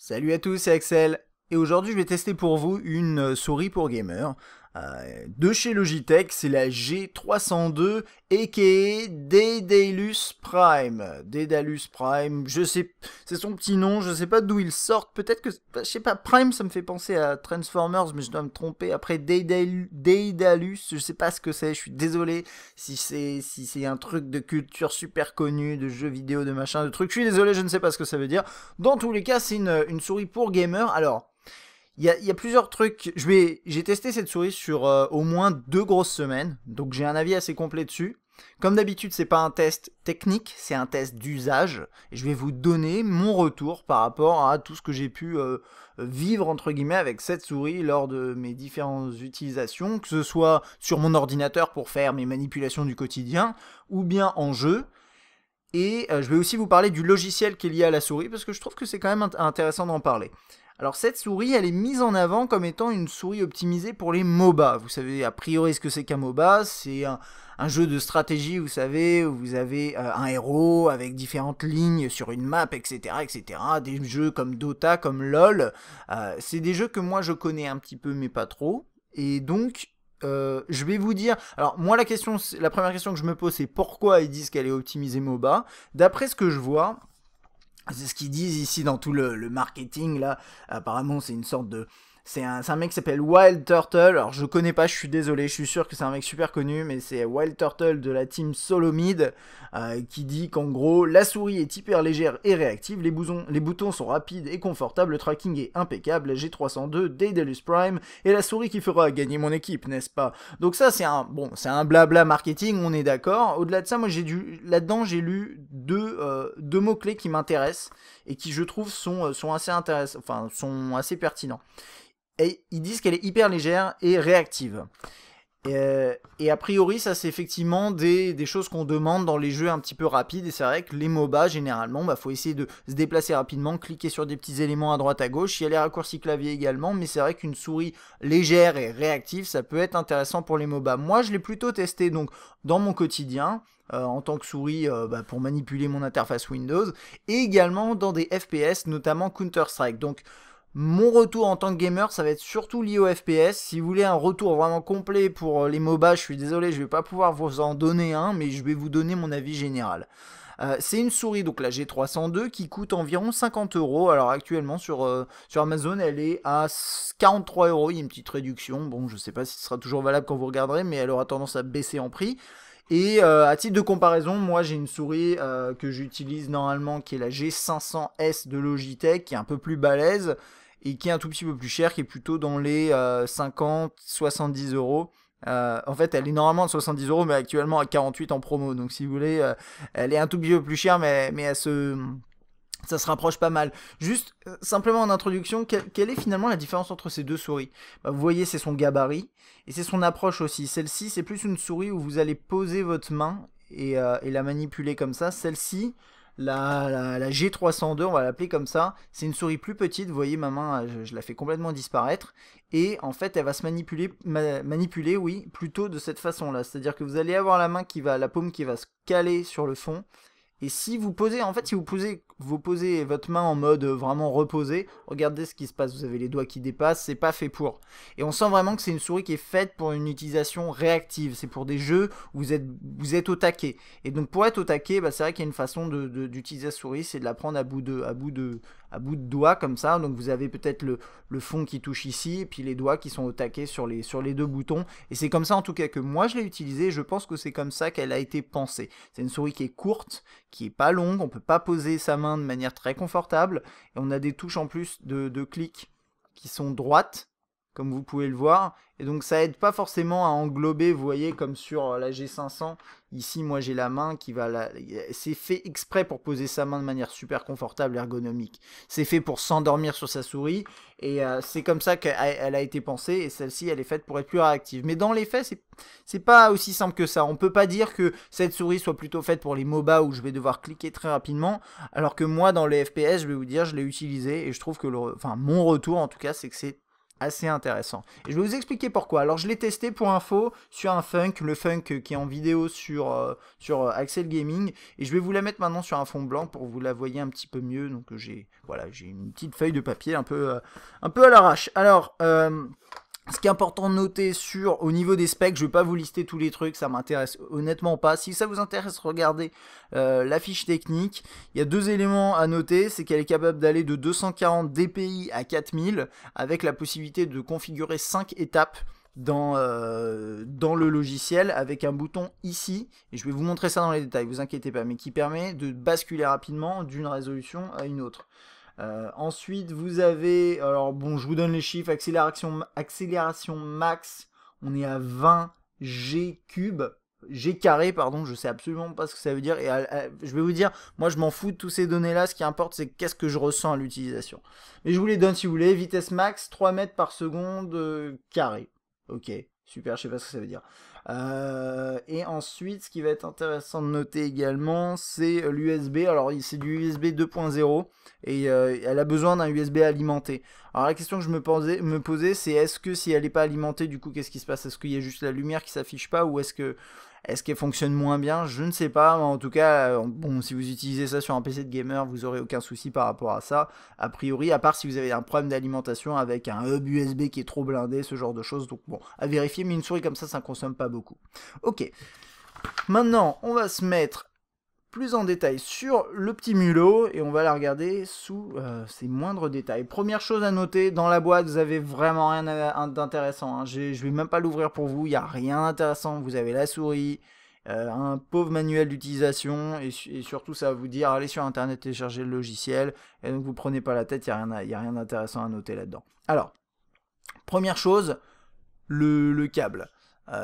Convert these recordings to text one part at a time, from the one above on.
Salut à tous, c'est Axel. Et aujourd'hui, je vais tester pour vous une souris pour gamer de chez Logitech. C'est la G302 aka Daedalus Prime. Daedalus Prime, je sais, c'est son petit nom, je sais pas d'où il sort. Peut-être que, je sais pas, Prime ça me fait penser à Transformers, mais je dois me tromper. Après Daedalus, je sais pas ce que c'est, je suis désolé si c'est un truc de culture super connu, de jeux vidéo, de machin, de trucs. Je suis désolé, je ne sais pas ce que ça veut dire. Dans tous les cas, c'est une souris pour gamer. Alors, il y a plusieurs trucs. J'ai testé cette souris sur au moins 2 grosses semaines, donc j'ai un avis assez complet dessus. Comme d'habitude, c'est pas un test technique, c'est un test d'usage. Et je vais vous donner mon retour par rapport à tout ce que j'ai pu vivre entre guillemets avec cette souris lors de mes différentes utilisations, que ce soit sur mon ordinateur pour faire mes manipulations du quotidien, ou bien en jeu. Et je vais aussi vous parler du logiciel qui est lié à la souris, parce que je trouve que c'est quand même intéressant d'en parler. Alors cette souris, elle est mise en avant comme étant une souris optimisée pour les MOBA. Vous savez a priori ce que c'est qu'un MOBA, c'est un jeu de stratégie, vous savez, où vous avez un héros avec différentes lignes sur une map, etc. etc. Des jeux comme Dota, comme LoL. C'est des jeux que moi je connais un petit peu mais pas trop. Et donc je vais vous dire. Alors moi la première question que je me pose c'est pourquoi ils disent qu'elle est optimisée MOBA. D'après ce que je vois, c'est ce qu'ils disent ici dans tout le marketing là. Apparemment c'est une sorte de... C'est un mec qui s'appelle Wild Turtle. Alors je connais pas, je suis désolé, je suis sûr que c'est un mec super connu, mais c'est Wild Turtle de la team Solomid qui dit qu'en gros la souris est hyper légère et réactive, les boutons sont rapides et confortables, le tracking est impeccable, la G302 Daedalus Prime et la souris qui fera gagner mon équipe, n'est-ce pas? Donc ça c'est un blabla marketing, on est d'accord. Au-delà de ça, moi là-dedans j'ai lu deux mots-clés qui m'intéressent et qui je trouve sont assez intéressants, enfin sont assez pertinents. Et ils disent qu'elle est hyper légère et réactive. Et a priori, ça c'est effectivement des choses qu'on demande dans les jeux un petit peu rapides. Et c'est vrai que les MOBA, généralement, faut essayer de se déplacer rapidement, cliquer sur des petits éléments à droite à gauche. Il y a les raccourcis clavier également, mais c'est vrai qu'une souris légère et réactive, ça peut être intéressant pour les MOBA. Moi, je l'ai plutôt testé donc dans mon quotidien. En tant que souris pour manipuler mon interface Windows. Et également dans des FPS, notamment Counter-Strike. Donc mon retour en tant que gamer, ça va être surtout lié au FPS. Si vous voulez un retour vraiment complet pour les MOBA, je suis désolé, je vais pas pouvoir vous en donner un, mais je vais vous donner mon avis général. C'est une souris, donc la G302, qui coûte environ 50 euros. Alors actuellement sur Amazon, elle est à 43 euros. Il y a une petite réduction. Bon, je sais pas si ce sera toujours valable quand vous regarderez, mais elle aura tendance à baisser en prix. Et à titre de comparaison, moi j'ai une souris que j'utilise normalement qui est la G500S de Logitech, qui est un peu plus balèze et qui est un tout petit peu plus cher, qui est plutôt dans les 50-70 euros. En fait, elle est normalement à 70 euros, mais actuellement à 48 en promo. Donc, si vous voulez, elle est un tout petit peu plus chère, mais ça se rapproche pas mal. Juste, simplement en introduction, quelle est finalement la différence entre ces deux souris? Vous voyez, c'est son gabarit et c'est son approche aussi. Celle-ci, c'est plus une souris où vous allez poser votre main et la manipuler comme ça. Celle-ci, la G302, on va l'appeler comme ça, c'est une souris plus petite. Vous voyez, ma main, je la fais complètement disparaître. Et en fait, elle va se manipuler, oui, plutôt de cette façon-là. C'est-à-dire que vous allez avoir la paume qui va se caler sur le fond. Et si vous posez, en fait, si vous posez votre main en mode vraiment reposé, regardez ce qui se passe. Vous avez les doigts qui dépassent, c'est pas fait pour. Et on sent vraiment que c'est une souris qui est faite pour une utilisation réactive. C'est pour des jeux où vous êtes au taquet. Et donc pour être au taquet, c'est vrai qu'il y a une façon d'utiliser la souris, c'est de la prendre à bout de doigt comme ça. Donc vous avez peut-être le fond qui touche ici, et puis les doigts qui sont au taquet sur les deux boutons. Et c'est comme ça en tout cas que moi je l'ai utilisée. Je pense que c'est comme ça qu'elle a été pensée. C'est une souris qui est courte, qui est pas longue, on peut pas poser sa main de manière très confortable, et on a des touches en plus de clics qui sont droites, comme vous pouvez le voir, et donc ça aide pas forcément à englober, vous voyez, comme sur la G500, ici moi j'ai la main qui va c'est fait exprès pour poser sa main de manière super confortable, ergonomique. C'est fait pour s'endormir sur sa souris, et c'est comme ça qu'elle a été pensée, et celle-ci elle est faite pour être plus réactive. Mais dans les faits, c'est pas aussi simple que ça. On peut pas dire que cette souris soit plutôt faite pour les MOBA où je vais devoir cliquer très rapidement, alors que moi dans les FPS, je vais vous dire, je l'ai utilisé, et je trouve que mon retour en tout cas, c'est que c'est assez intéressant. Et je vais vous expliquer pourquoi. Alors je l'ai testé pour info sur un Funk, le Funk qui est en vidéo sur Axel Gaming, et je vais vous la mettre maintenant sur un fond blanc pour que vous la voyez un petit peu mieux. Donc j'ai une petite feuille de papier un peu à l'arrache. Alors ce qui est important de noter au niveau des specs, je ne vais pas vous lister tous les trucs, ça m'intéresse honnêtement pas. Si ça vous intéresse, regardez la fiche technique. Il y a 2 éléments à noter, c'est qu'elle est capable d'aller de 240 dpi à 4000, avec la possibilité de configurer 5 étapes dans le logiciel, avec un bouton ici, et je vais vous montrer ça dans les détails, vous inquiétez pas, mais qui permet de basculer rapidement d'une résolution à une autre. Ensuite, vous avez, alors bon, je vous donne les chiffres, accélération max, on est à 20 G cube, G carré, pardon, je sais absolument pas ce que ça veut dire, et je vais vous dire, moi je m'en fous de toutes ces données-là, ce qui importe c'est qu'est-ce que je ressens à l'utilisation. Mais je vous les donne si vous voulez, vitesse max, 3 mètres par seconde carré, ok, super, je sais pas ce que ça veut dire. Et ensuite, ce qui va être intéressant de noter également, c'est l'USB. Alors, c'est du USB 2.0 et elle a besoin d'un USB alimenté. Alors, la question que je me posais, c'est est-ce que si elle n'est pas alimentée, du coup, qu'est-ce qui se passe? Est-ce qu'il y a juste la lumière qui s'affiche pas ou est-ce qu'elle fonctionne moins bien? Je ne sais pas. Mais en tout cas, bon, si vous utilisez ça sur un PC de gamer, vous n'aurez aucun souci par rapport à ça. A priori, à part si vous avez un problème d'alimentation avec un hub USB qui est trop blindé, ce genre de choses. Donc bon, à vérifier, mais une souris comme ça ne consomme pas beaucoup. Ok. Maintenant, on va se mettre plus en détail sur le petit mulot et on va la regarder sous ses moindres détails. Première chose à noter, dans la boîte, vous avez vraiment rien d'intéressant. Hein. Je vais même pas l'ouvrir pour vous, il n'y a rien d'intéressant. Vous avez la souris, un pauvre manuel d'utilisation et surtout ça va vous dire allez sur internet télécharger le logiciel et donc vous prenez pas la tête, il n'y a rien d'intéressant à noter là-dedans. Alors, première chose, le câble.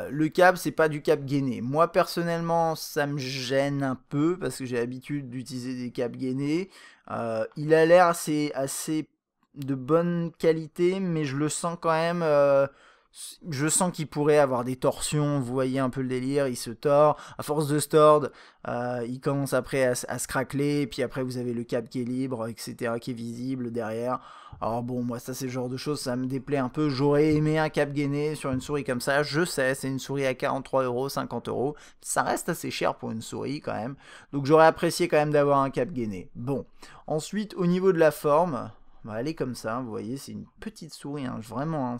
Le câble, c'est pas du câble gainé. Moi, personnellement, ça me gêne un peu parce que j'ai l'habitude d'utiliser des câbles gainés. Il a l'air assez de bonne qualité, mais je le sens quand même... je sens qu'il pourrait avoir des torsions, vous voyez un peu le délire, il se tord, à force de se tordre, il commence après à se craqueler, puis après vous avez le câble qui est libre, etc., qui est visible derrière. Alors bon, moi ça c'est le genre de choses, ça me déplaît un peu, j'aurais aimé un câble gainé sur une souris comme ça, je sais, c'est une souris à 43€, 50€, ça reste assez cher pour une souris quand même, donc j'aurais apprécié quand même d'avoir un câble gainé. Bon, ensuite au niveau de la forme, elle est comme ça, vous voyez, c'est une petite souris, hein, vraiment, hein,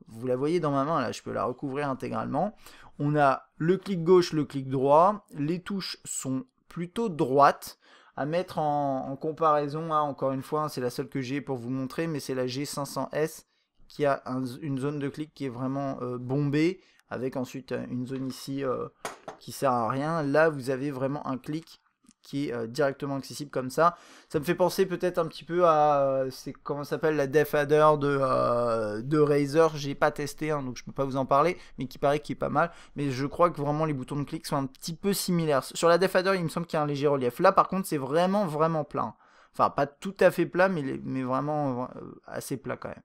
vous la voyez dans ma main, là, je peux la recouvrir intégralement. On a le clic gauche, le clic droit. Les touches sont plutôt droites. À mettre en comparaison, hein, encore une fois, c'est la seule que j'ai pour vous montrer, mais c'est la G500S qui a une zone de clic qui est vraiment bombée, avec ensuite une zone ici qui sert à rien. Là, vous avez vraiment un clic qui est directement accessible comme ça. Ça me fait penser peut-être un petit peu à c'est comment ça s'appelle la Death Adder de Razer. J'ai pas testé hein, donc je peux pas vous en parler, mais qui paraît qu'il est pas mal. Mais je crois que vraiment les boutons de clic sont un petit peu similaires. Sur la Death Adder, il me semble qu'il y a un léger relief. Là par contre, c'est vraiment plat. Enfin, pas tout à fait plat, mais vraiment assez plat quand même.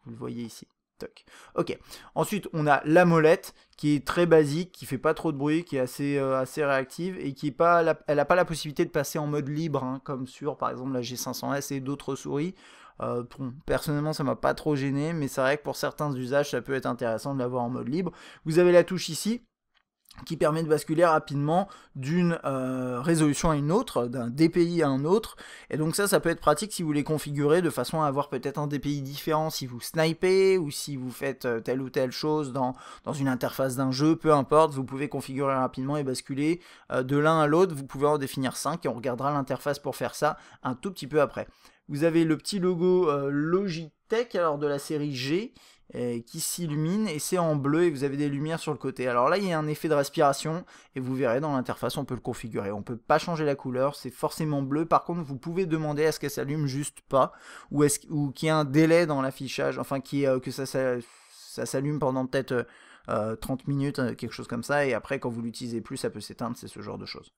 Vous le voyez ici. Toc. Ok. Ensuite, on a la molette qui est très basique, qui fait pas trop de bruit, qui est assez réactive et qui est pas, elle n'a pas la possibilité de passer en mode libre, hein, comme sur par exemple la G500S et d'autres souris. Personnellement, ça m'a pas trop gêné, mais c'est vrai que pour certains usages, ça peut être intéressant de l'avoir en mode libre. Vous avez la touche ici qui permet de basculer rapidement d'une résolution à une autre, d'un DPI à un autre, et donc ça peut être pratique si vous les configurez de façon à avoir peut-être un DPI différent si vous snipez, ou si vous faites telle ou telle chose dans une interface d'un jeu, peu importe, vous pouvez configurer rapidement et basculer de l'un à l'autre, vous pouvez en définir 5, et on regardera l'interface pour faire ça un tout petit peu après. Vous avez le petit logo Logitech, alors de la série G, qui s'illumine et c'est en bleu et vous avez des lumières sur le côté. Alors là il y a un effet de respiration et vous verrez dans l'interface on peut le configurer. On peut pas changer la couleur, c'est forcément bleu. Par contre vous pouvez demander à ce qu'elle s'allume juste pas ou qu'il y ait un délai dans l'affichage, enfin que ça s'allume pendant peut-être 30 minutes, quelque chose comme ça, et après quand vous l'utilisez plus ça peut s'éteindre, c'est ce genre de choses.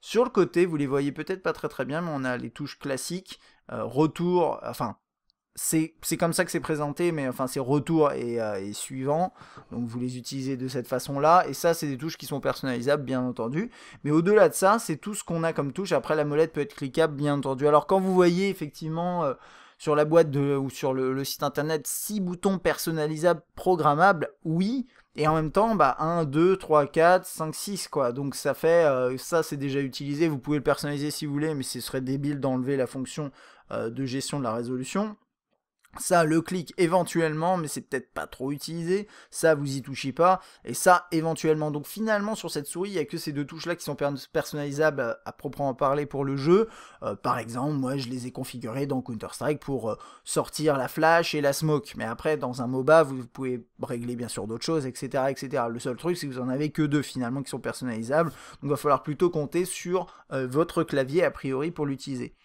Sur le côté, vous les voyez peut-être pas très bien, mais on a les touches classiques, retour, enfin c'est comme ça que c'est présenté, mais enfin c'est retour et suivant, donc vous les utilisez de cette façon là, et ça c'est des touches qui sont personnalisables bien entendu, mais au-delà de ça c'est tout ce qu'on a comme touche. Après la molette peut être cliquable bien entendu. Alors quand vous voyez effectivement sur la boîte ou sur le site internet 6 boutons personnalisables programmables, oui, et en même temps, 1, 2, 3, 4, 5, 6, quoi. Donc ça fait, ça c'est déjà utilisé, vous pouvez le personnaliser si vous voulez, mais ce serait débile d'enlever la fonction de gestion de la résolution. Ça, le clic éventuellement, mais c'est peut-être pas trop utilisé. Ça, vous y touchez pas. Et ça, éventuellement. Donc finalement, sur cette souris, il n'y a que ces deux touches-là qui sont personnalisables à proprement parler pour le jeu. Par exemple, moi, je les ai configurées dans Counter-Strike pour sortir la flash et la smoke. Mais après, dans un MOBA, vous pouvez régler bien sûr d'autres choses, etc., etc. Le seul truc, c'est que vous en avez que deux finalement qui sont personnalisables. Donc il va falloir plutôt compter sur votre clavier a priori pour l'utiliser.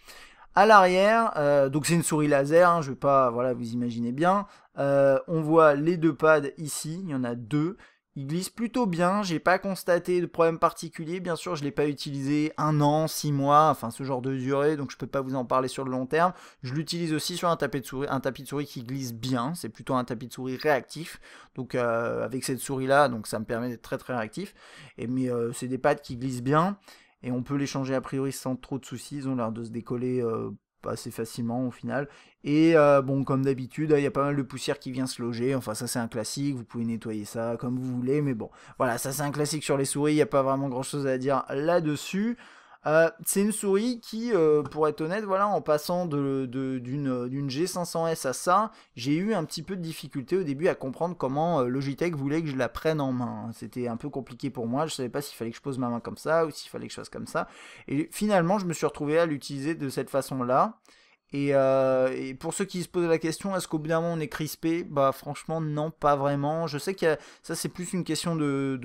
À l'arrière, donc c'est une souris laser, hein, je vais pas, voilà, vous imaginez bien. On voit les deux pads ici, il y en a deux. Ils glissent plutôt bien, j'ai pas constaté de problème particulier. Bien sûr, je l'ai pas utilisé 1 an, 6 mois, enfin ce genre de durée, donc je peux pas vous en parler sur le long terme. Je l'utilise aussi sur un tapis de souris qui glisse bien. C'est plutôt un tapis de souris réactif. Donc avec cette souris là, donc ça me permet d'être très très réactif. Mais c'est des pads qui glissent bien. Et on peut les changer a priori sans trop de soucis, ils ont l'air de se décoller assez facilement au final. Et bon, comme d'habitude, il y a pas mal de poussière qui vient se loger, enfin ça c'est un classique, vous pouvez nettoyer ça comme vous voulez, mais bon, voilà, ça c'est un classique sur les souris, il n'y a pas vraiment grand chose à dire là-dessus. C'est une souris qui, pour être honnête, voilà, en passant d'une G500S à ça, j'ai eu un petit peu de difficulté au début à comprendre comment Logitech voulait que je la prenne en main. C'était un peu compliqué pour moi, je savais pas s'il fallait que je pose ma main comme ça ou s'il fallait que je fasse comme ça. Et finalement, je me suis retrouvé à l'utiliser de cette façon-là. Et pour ceux qui se posent la question, est-ce qu'au bout d'un moment on est crispé? Bah franchement non, pas vraiment. Je sais que ça c'est plus une question de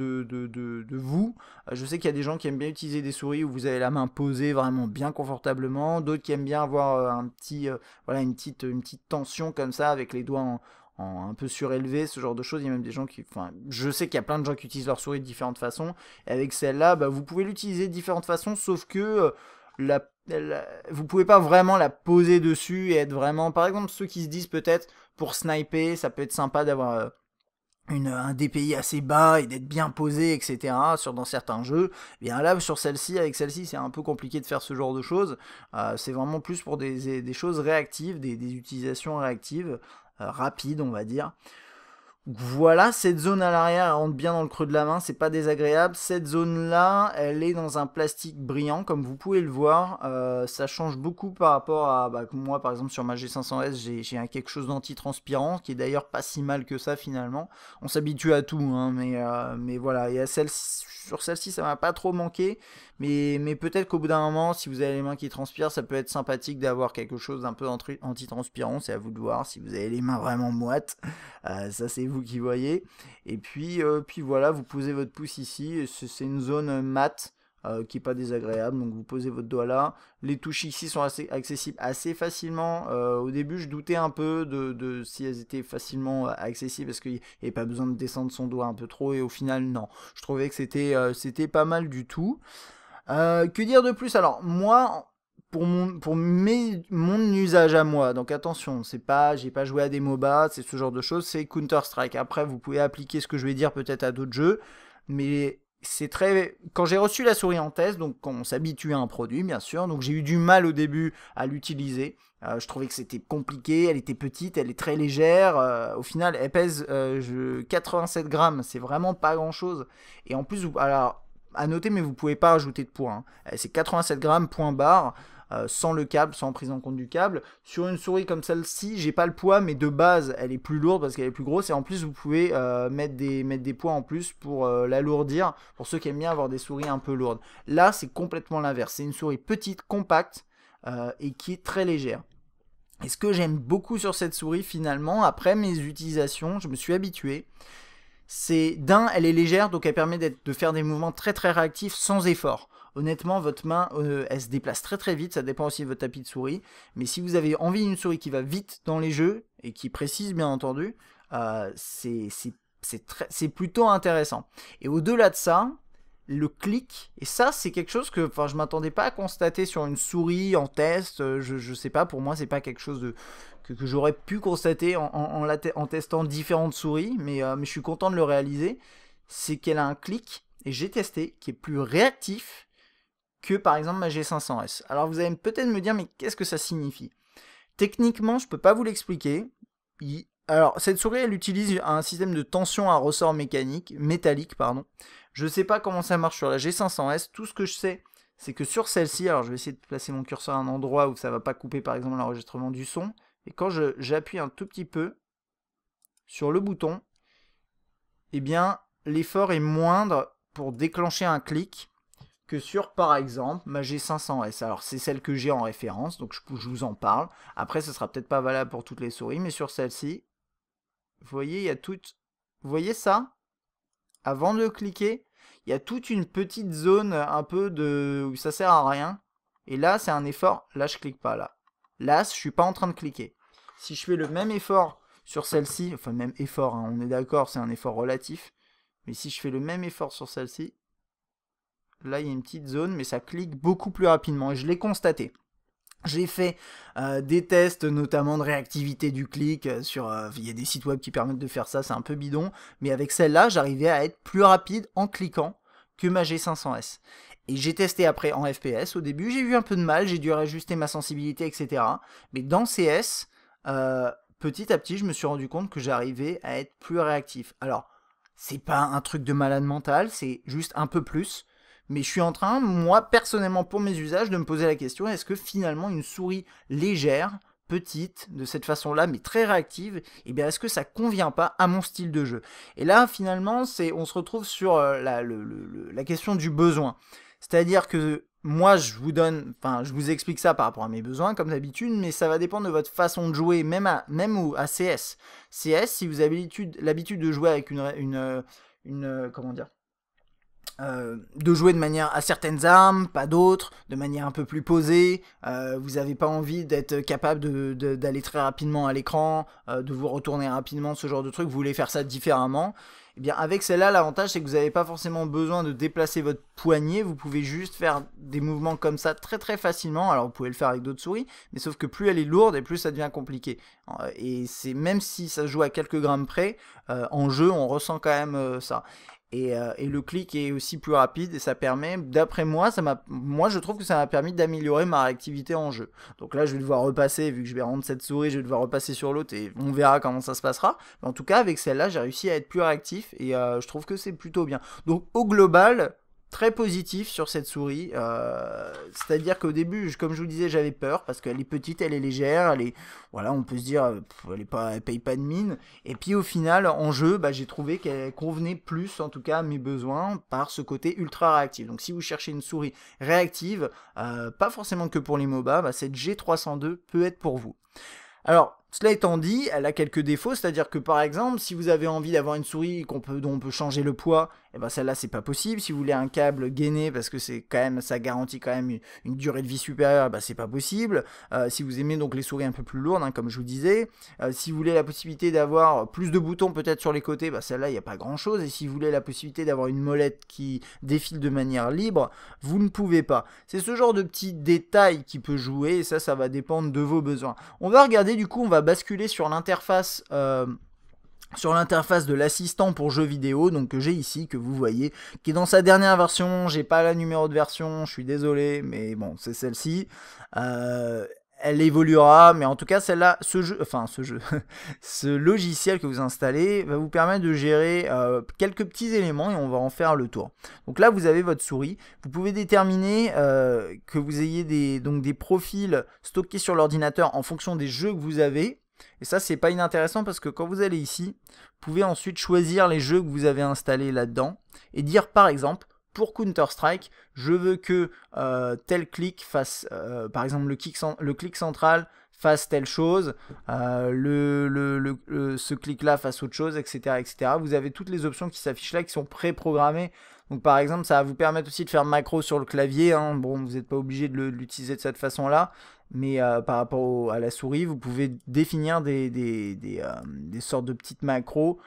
vous. Je sais qu'il y a des gens qui aiment bien utiliser des souris où vous avez la main posée vraiment bien confortablement. D'autres qui aiment bien avoir un petit, voilà, une petite tension comme ça avec les doigts un peu surélevés, ce genre de choses. Il y a même des gens qui... Enfin, je sais qu'il y a plein de gens qui utilisent leur souris de différentes façons. Et avec celle-là, vous pouvez l'utiliser de différentes façons, sauf que... vous pouvez pas vraiment la poser dessus et être vraiment, par exemple, ceux qui se disent peut-être pour sniper, ça peut être sympa d'avoir un DPI assez bas et d'être bien posé, etc. Dans certains jeux. Et bien là, sur celle-ci, avec celle-ci, c'est un peu compliqué de faire ce genre de choses. C'est vraiment plus pour des choses réactives, des utilisations réactives, rapides, on va dire. Voilà, cette zone à l'arrière, elle rentre bien dans le creux de la main, c'est pas désagréable. Cette zone-là, elle est dans un plastique brillant, comme vous pouvez le voir. Ça change beaucoup par rapport à moi, par exemple, sur ma G500S, j'ai quelque chose d'anti-transpirant, qui est d'ailleurs pas si mal que ça finalement. On s'habitue à tout, hein, mais voilà. Et sur celle-ci, ça m'a pas trop manqué, mais peut-être qu'au bout d'un moment, si vous avez les mains qui transpirent, ça peut être sympathique d'avoir quelque chose d'un peu anti-transpirant. C'est à vous de voir si vous avez les mains vraiment moites. Ça c'est vous qui voyez. Et puis voilà, vous posez votre pouce ici. C'est une zone mate qui est pas désagréable. Donc vous posez votre doigt là. Les touches ici sont assez accessibles assez facilement. Au début, je doutais un peu de si elles étaient facilement accessibles parce qu'il n'y avait pas besoin de descendre son doigt un peu trop. Et au final, non. Je trouvais que c'était pas mal du tout. Que dire de plus? Alors moi, pour mon usage à moi, donc attention, j'ai pas joué à des MOBA, c'est ce genre de choses, c'est Counter-Strike. Après, vous pouvez appliquer ce que je vais dire peut-être à d'autres jeux, mais c'est très... Quand j'ai reçu la souris en test, donc on s'habitue à un produit, bien sûr, donc j'ai eu du mal au début à l'utiliser. Je trouvais que c'était compliqué, elle était petite, elle est très légère, au final elle pèse 87 grammes, c'est vraiment pas grand chose. Et en plus, alors à noter, mais vous pouvez pas rajouter de poids, hein. C'est 87 grammes, point barre. Sans le câble, sans prise en compte du câble. Sur une souris comme celle-ci, j'ai pas le poids, mais de base, elle est plus lourde parce qu'elle est plus grosse. Et en plus, vous pouvez mettre des poids en plus pour l'alourdir, pour ceux qui aiment bien avoir des souris un peu lourdes. Là, c'est complètement l'inverse. C'est une souris petite, compacte et qui est très légère. Et ce que j'aime beaucoup sur cette souris, finalement, après mes utilisations, je me suis habitué. C'est elle est légère, donc elle permet de faire des mouvements très très réactifs sans effort. Honnêtement, votre main, elle se déplace très très vite, ça dépend aussi de votre tapis de souris. Mais si vous avez envie d'une souris qui va vite dans les jeux, et qui précise bien entendu, c'est plutôt intéressant. Et au-delà de ça, le clic, et ça c'est quelque chose que je m'attendais pas à constater sur une souris en test, je sais pas, pour moi c'est pas quelque chose que j'aurais pu constater en testant différentes souris, mais je suis content de le réaliser, c'est qu'elle a un clic, et j'ai testé, qui est plus réactif que par exemple ma G500S. Alors vous allez peut-être me dire, mais qu'est-ce que ça signifie? Techniquement, je peux pas vous l'expliquer. Alors, cette souris, elle utilise un système de tension à ressort métallique, pardon. Je sais pas comment ça marche sur la G500S. Tout ce que je sais, c'est que sur celle-ci, alors je vais essayer de placer mon curseur à un endroit où ça va pas couper, par exemple, l'enregistrement du son. Et quand j'appuie un tout petit peu sur le bouton, eh bien, l'effort est moindre pour déclencher un clic que sur, par exemple, ma G500S. Alors, c'est celle que j'ai en référence, donc je vous en parle. Après, ce sera peut-être pas valable pour toutes les souris, mais sur celle-ci, vous voyez, il y a toute... Vous voyez ça? Avant de cliquer, il y a toute une petite zone un peu de... où ça sert à rien. Et là, c'est un effort. Là, je clique pas, là. Là, je suis pas en train de cliquer. Si je fais le même effort sur celle-ci, enfin, même effort, hein, on est d'accord, c'est un effort relatif. Mais si je fais le même effort sur celle-ci, là, il y a une petite zone, mais ça clique beaucoup plus rapidement. Et je l'ai constaté. J'ai fait des tests, notamment de réactivité du clic. Il y a des sites web qui permettent de faire ça, c'est un peu bidon. Mais avec celle-là, j'arrivais à être plus rapide en cliquant que ma G500S. Et j'ai testé après en FPS. Au début, j'ai eu un peu de mal, j'ai dû réajuster ma sensibilité, etc. Mais dans CS, petit à petit, je me suis rendu compte que j'arrivais à être plus réactif. Alors, c'est pas un truc de malade mental, c'est juste un peu plus. Mais je suis en train, moi, personnellement, pour mes usages, de me poser la question, est-ce que finalement une souris légère, petite, de cette façon-là, mais très réactive, eh bien, est-ce que ça convient pas à mon style de jeu? Et là, finalement, on se retrouve sur la question du besoin. C'est-à-dire que moi, je vous explique ça par rapport à mes besoins, comme d'habitude, mais ça va dépendre de votre façon de jouer, même à CS. CS, si vous avez l'habitude de jouer avec comment dire, de jouer de manière à certaines armes, pas d'autres, de manière un peu plus posée, vous n'avez pas envie d'être capable d'aller très rapidement à l'écran, de vous retourner rapidement, ce genre de truc, vous voulez faire ça différemment, et bien avec celle-là, l'avantage c'est que vous n'avez pas forcément besoin de déplacer votre poignet, vous pouvez juste faire des mouvements comme ça très très facilement, alors vous pouvez le faire avec d'autres souris, mais sauf que plus elle est lourde et plus ça devient compliqué, et c'est même si ça se joue à quelques grammes près, en jeu on ressent quand même ça. Et le clic est aussi plus rapide et ça permet, d'après moi, moi je trouve que ça m'a permis d'améliorer ma réactivité en jeu. Donc là je vais devoir repasser, vu que je vais rendre cette souris, je vais devoir repasser sur l'autre et on verra comment ça se passera. Mais en tout cas avec celle-là j'ai réussi à être plus réactif et je trouve que c'est plutôt bien. Donc au global, très positif sur cette souris, c'est-à-dire qu'au début, comme je vous disais, j'avais peur parce qu'elle est petite, elle est légère, voilà, on peut se dire, elle paye pas de mine. Et puis au final, en jeu, j'ai trouvé qu'elle convenait plus, en tout cas, à mes besoins par ce côté ultra réactif. Donc si vous cherchez une souris réactive, pas forcément que pour les MOBA, cette G302 peut être pour vous. Alors, cela étant dit, elle a quelques défauts, c'est-à-dire que par exemple, si vous avez envie d'avoir une souris dont on peut changer le poids, et ben celle-là c'est pas possible. Si vous voulez un câble gainé, parce que ça garantit quand même une durée de vie supérieure, c'est pas possible. Si vous aimez donc les souris un peu plus lourdes, comme je vous disais, si vous voulez la possibilité d'avoir plus de boutons peut-être sur les côtés, celle-là il n'y a pas grand-chose. Et si vous voulez la possibilité d'avoir une molette qui défile de manière libre, vous ne pouvez pas. C'est ce genre de petits détails qui peut jouer, et ça va dépendre de vos besoins. On va regarder du coup, on va basculer sur l'interface de l'assistant pour jeux vidéo, donc que j'ai ici, que vous voyez, qui est dans sa dernière version. J'ai pas la numéro de version, je suis désolé, mais bon, c'est celle-ci. Elle évoluera, mais en tout cas celle-là, ce logiciel que vous installez va vous permettre de gérer quelques petits éléments et on va en faire le tour. Donc là vous avez votre souris, vous pouvez déterminer que vous ayez des profils stockés sur l'ordinateur en fonction des jeux que vous avez. Et ça c'est pas inintéressant parce que quand vous allez ici, vous pouvez ensuite choisir les jeux que vous avez installés là-dedans et dire par exemple, pour Counter-Strike, je veux que tel clic fasse, par exemple le clic central fasse telle chose, ce clic-là fasse autre chose, etc., etc. Vous avez toutes les options qui s'affichent là, qui sont pré-programmées. Donc par exemple, ça va vous permettre aussi de faire macro sur le clavier. Bon, vous n'êtes pas obligé de l'utiliser de cette façon-là. Mais par rapport à la souris, vous pouvez définir des sortes de petites macros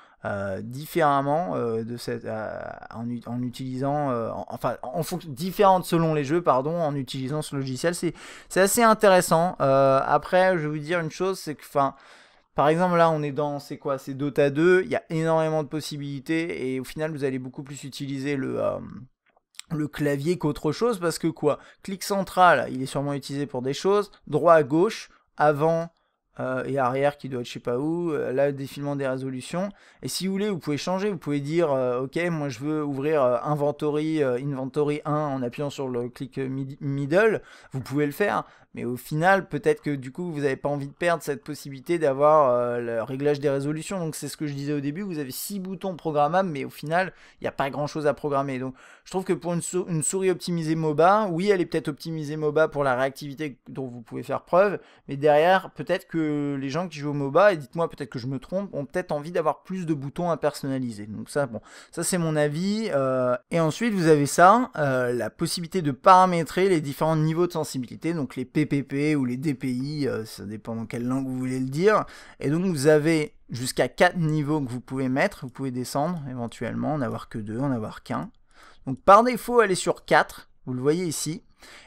différemment en utilisant, différentes selon les jeux, en utilisant ce logiciel. C'est assez intéressant. Après, je vais vous dire une chose, c'est que, par exemple, là, on est dans, c'est Dota 2, il y a énormément de possibilités, et au final, vous allez beaucoup plus utiliser le clavier qu'autre chose, parce que clic central, il est sûrement utilisé pour des choses, droit à gauche, avant, et arrière qui doit être je sais pas où, là défilement des résolutions, et si vous voulez vous pouvez changer, vous pouvez dire ok moi je veux ouvrir inventory 1 en appuyant sur le clic middle, vous pouvez le faire, mais au final peut-être que du coup vous n'avez pas envie de perdre cette possibilité d'avoir le réglage des résolutions, donc c'est ce que je disais au début, vous avez 6 boutons programmables, mais au final il n'y a pas grand chose à programmer, donc je trouve que pour une souris optimisée MOBA, oui elle est peut-être optimisée MOBA pour la réactivité dont vous pouvez faire preuve, mais derrière peut-être que les gens qui jouent au MOBA, et dites-moi peut-être que je me trompe, ont peut-être envie d'avoir plus de boutons à personnaliser. Donc ça, bon, ça c'est mon avis. Et ensuite, vous avez ça, la possibilité de paramétrer les différents niveaux de sensibilité, donc les PPP ou les DPI, ça dépend dans quelle langue vous voulez le dire. Et donc vous avez jusqu'à 4 niveaux que vous pouvez mettre, vous pouvez descendre éventuellement, en avoir que 2, en avoir qu'un. Donc par défaut, elle est sur 4, vous le voyez ici.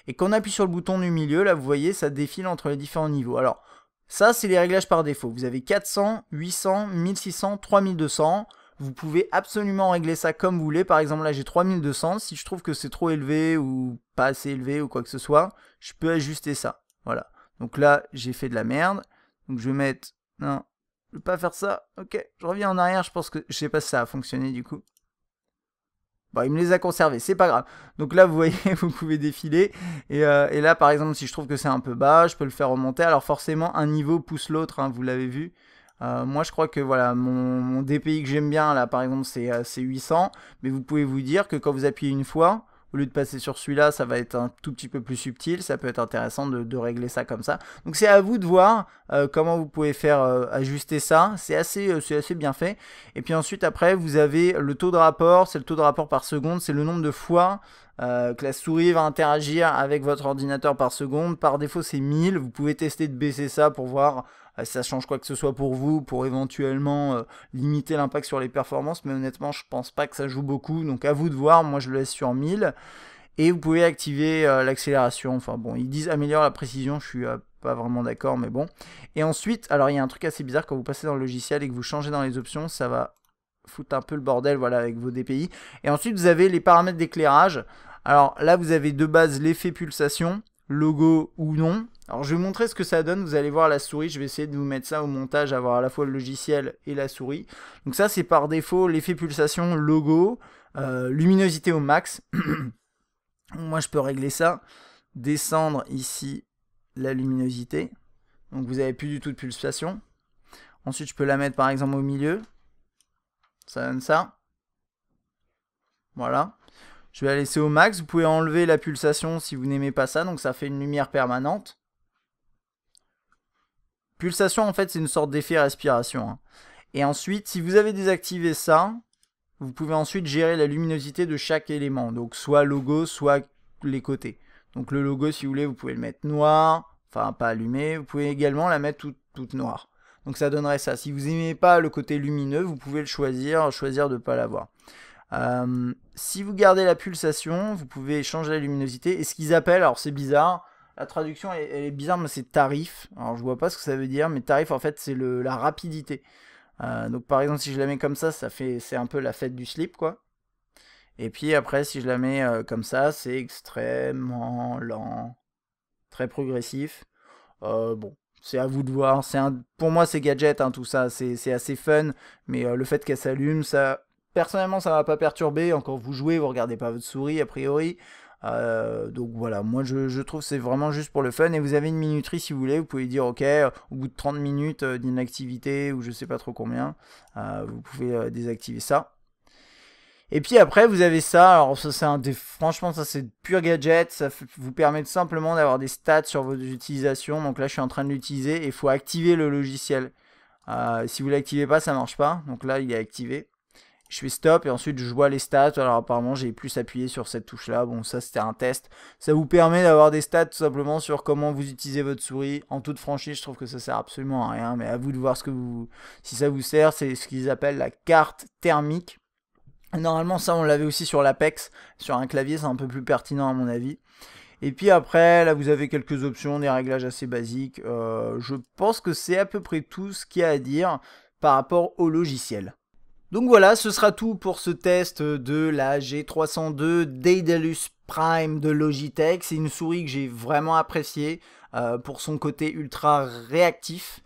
Et quand on appuie sur le bouton du milieu, là vous voyez, ça défile entre les différents niveaux. Alors, ça, c'est les réglages par défaut. Vous avez 400, 800, 1600, 3200. Vous pouvez absolument régler ça comme vous voulez. Par exemple, là, j'ai 3200. Si je trouve que c'est trop élevé ou pas assez élevé ou quoi que ce soit, je peux ajuster ça. Voilà. Donc là, j'ai fait de la merde. Donc je vais mettre... Non, je ne veux pas faire ça. Ok, je reviens en arrière. Je pense que... Je sais pas si ça a fonctionné du coup. Bon, il me les a conservés, c'est pas grave. Donc là, vous voyez, vous pouvez défiler. Et là, par exemple, si je trouve que c'est un peu bas, je peux le faire remonter. Alors forcément, un niveau pousse l'autre, hein, vous l'avez vu. Moi, je crois que voilà, mon DPI que j'aime bien, là, par exemple, c'est 800. Mais vous pouvez vous dire que quand vous appuyez une fois, au lieu de passer sur celui-là, ça va être un tout petit peu plus subtil. Ça peut être intéressant de régler ça comme ça. Donc c'est à vous de voir comment vous pouvez faire ajuster ça. C'est assez bien fait. Et puis ensuite, après, vous avez le taux de rapport. C'est le taux de rapport par seconde. C'est le nombre de fois que la souris va interagir avec votre ordinateur par seconde. Par défaut, c'est 1000. Vous pouvez tester de baisser ça pour voir si ça change quoi que ce soit pour vous, pour éventuellement limiter l'impact sur les performances. Mais honnêtement, je pense pas que ça joue beaucoup. Donc à vous de voir. Moi, je le laisse sur 1000. Et vous pouvez activer l'accélération. Enfin bon, ils disent améliore la précision. Je suis pas vraiment d'accord, mais bon. Et ensuite, alors il y a un truc assez bizarre quand vous passez dans le logiciel et que vous changez dans les options, ça va foutre un peu le bordel, voilà, avec vos DPI. Et ensuite, vous avez les paramètres d'éclairage. Alors là, vous avez de base l'effet pulsation, logo ou non. Alors je vais vous montrer ce que ça donne, vous allez voir la souris, je vais essayer de vous mettre ça au montage, avoir à la fois le logiciel et la souris. Donc ça c'est par défaut l'effet pulsation, logo, luminosité au max. Moi je peux régler ça, descendre ici la luminosité, donc vous n'avez plus du tout de pulsation. Ensuite je peux la mettre par exemple au milieu, ça donne ça. Voilà. Je vais la laisser au max, vous pouvez enlever la pulsation si vous n'aimez pas ça, donc ça fait une lumière permanente. Pulsation en fait c'est une sorte d'effet respiration. Hein. Et ensuite si vous avez désactivé ça, vous pouvez ensuite gérer la luminosité de chaque élément, donc soit logo, soit les côtés. Donc le logo si vous voulez vous pouvez le mettre noir, enfin pas allumé, vous pouvez également la mettre toute noire. Donc ça donnerait ça. Si vous n'aimez pas le côté lumineux, vous pouvez le choisir de ne pas l'avoir. Si vous gardez la pulsation, vous pouvez changer la luminosité. Et ce qu'ils appellent, alors c'est bizarre, la traduction elle est bizarre, mais c'est tarif. Alors je vois pas ce que ça veut dire, mais tarif en fait c'est la rapidité. Donc par exemple si je la mets comme ça, c'est un peu la fête du slip quoi. Et puis après si je la mets comme ça, c'est extrêmement lent, très progressif. Bon, c'est à vous de voir. Pour moi c'est gadget hein, tout ça, c'est assez fun, mais le fait qu'elle s'allume, ça... Personnellement, ça ne va pas perturber. Quand vous jouez, vous ne regardez pas votre souris, a priori. Donc voilà, moi je trouve que c'est vraiment juste pour le fun. Et vous avez une minuterie si vous voulez. Vous pouvez dire, ok, au bout de 30 minutes d'inactivité, ou je sais pas trop combien, vous pouvez désactiver ça. Et puis après, vous avez ça. Alors ça, franchement, ça c'est pur gadget. Ça vous permet simplement d'avoir des stats sur vos utilisations. Donc là, je suis en train de l'utiliser. Et il faut activer le logiciel. Si vous ne l'activez pas, ça ne marche pas. Donc là, il est activé. Je fais stop et ensuite je vois les stats. Alors apparemment j'ai plus appuyé sur cette touche là. Bon ça c'était un test. Ça vous permet d'avoir des stats tout simplement sur comment vous utilisez votre souris. En toute franchise je trouve que ça sert absolument à rien. Mais à vous de voir si ça vous sert. C'est ce qu'ils appellent la carte thermique. Normalement ça on l'avait aussi sur l'Apex. Sur un clavier c'est un peu plus pertinent à mon avis. Et puis après là vous avez quelques options, des réglages assez basiques. Je pense que c'est à peu près tout ce qu'il y a à dire par rapport au logiciel. Donc voilà, ce sera tout pour ce test de la G302 Daedalus Prime de Logitech. C'est une souris que j'ai vraiment appréciée pour son côté ultra réactif.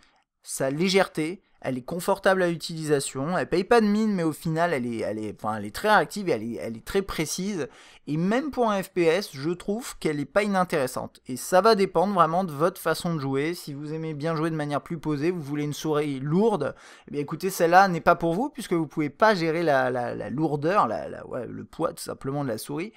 sa légèreté, elle est confortable à l'utilisation, elle paye pas de mine, mais au final elle est très réactive et elle est très précise. Et même pour un FPS, je trouve qu'elle est pas inintéressante. Et ça va dépendre vraiment de votre façon de jouer. Si vous aimez bien jouer de manière plus posée, vous voulez une souris lourde, eh bien écoutez, celle-là n'est pas pour vous, puisque vous pouvez pas gérer la lourdeur, le poids tout simplement de la souris.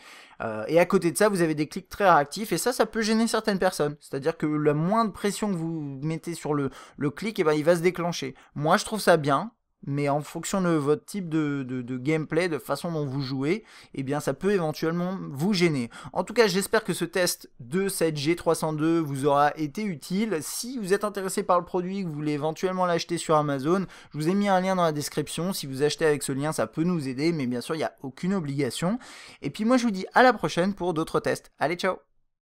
Et à côté de ça, vous avez des clics très réactifs, et ça peut gêner certaines personnes. C'est-à-dire que la moindre pression que vous mettez sur le clic, eh ben, il va se déclencher. Moi, je trouve ça bien, mais en fonction de votre type de gameplay, de façon dont vous jouez, eh bien, ça peut éventuellement vous gêner. En tout cas, j'espère que ce test de cette G302 vous aura été utile. Si vous êtes intéressé par le produit, que vous voulez éventuellement l'acheter sur Amazon, je vous ai mis un lien dans la description. Si vous achetez avec ce lien, ça peut nous aider, mais bien sûr, il n'y a aucune obligation. Et puis moi, je vous dis à la prochaine pour d'autres tests. Allez, ciao!